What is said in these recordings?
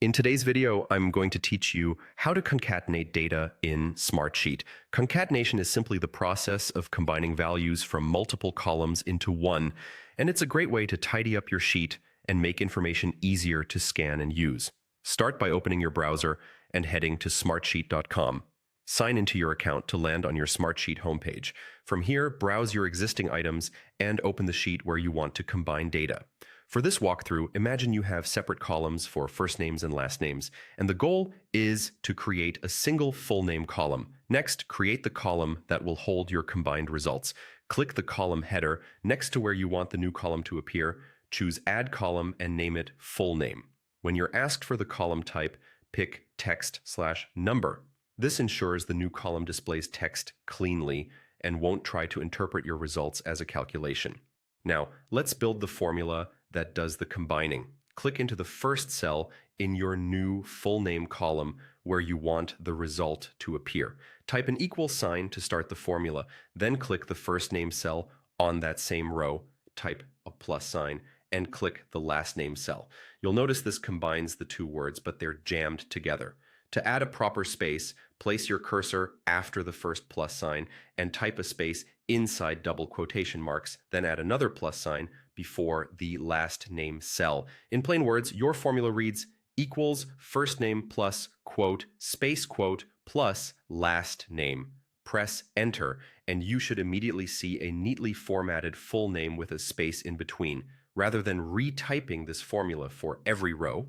In today's video, I'm going to teach you how to concatenate data in Smartsheet. Concatenation is simply the process of combining values from multiple columns into one, and it's a great way to tidy up your sheet and make information easier to scan and use. Start by opening your browser and heading to smartsheet.com. Sign into your account to land on your Smartsheet homepage. From here, browse your existing items and open the sheet where you want to combine data. For this walkthrough, imagine you have separate columns for first names and last names, and the goal is to create a single full name column. Next, create the column that will hold your combined results. Click the column header next to where you want the new column to appear, choose Add Column and name it Full Name. When you're asked for the column type, pick text/number. This ensures the new column displays text cleanly and won't try to interpret your results as a calculation. Now, let's build the formula that does the combining. Click into the first cell in your new full name column where you want the result to appear. Type an equal sign to start the formula, then click the first name cell on that same row, type a plus sign, and click the last name cell. You'll notice this combines the two words, but they're jammed together. To add a proper space, place your cursor after the first plus sign and type a space inside double quotation marks, then add another plus sign before the last name cell. In plain words, your formula reads equals first name plus quote, space quote plus last name. Press enter, and you should immediately see a neatly formatted full name with a space in between. Rather than retyping this formula for every row,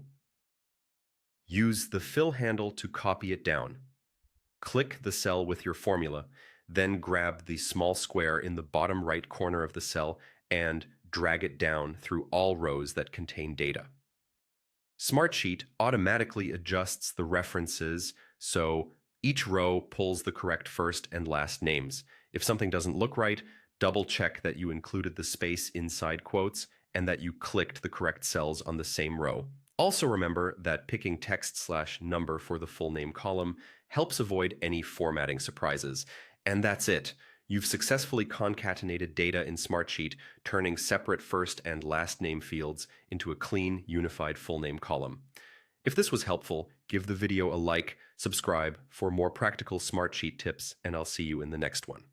use the fill handle to copy it down. Click the cell with your formula, then grab the small square in the bottom right corner of the cell and drag it down through all rows that contain data. Smartsheet automatically adjusts the references so each row pulls the correct first and last names. If something doesn't look right, double check that you included the space inside quotes and that you clicked the correct cells on the same row. Also remember that picking text/number for the full name column helps avoid any formatting surprises. And that's it. You've successfully concatenated data in Smartsheet, turning separate first and last name fields into a clean, unified full name column. If this was helpful, give the video a like, subscribe for more practical Smartsheet tips, and I'll see you in the next one.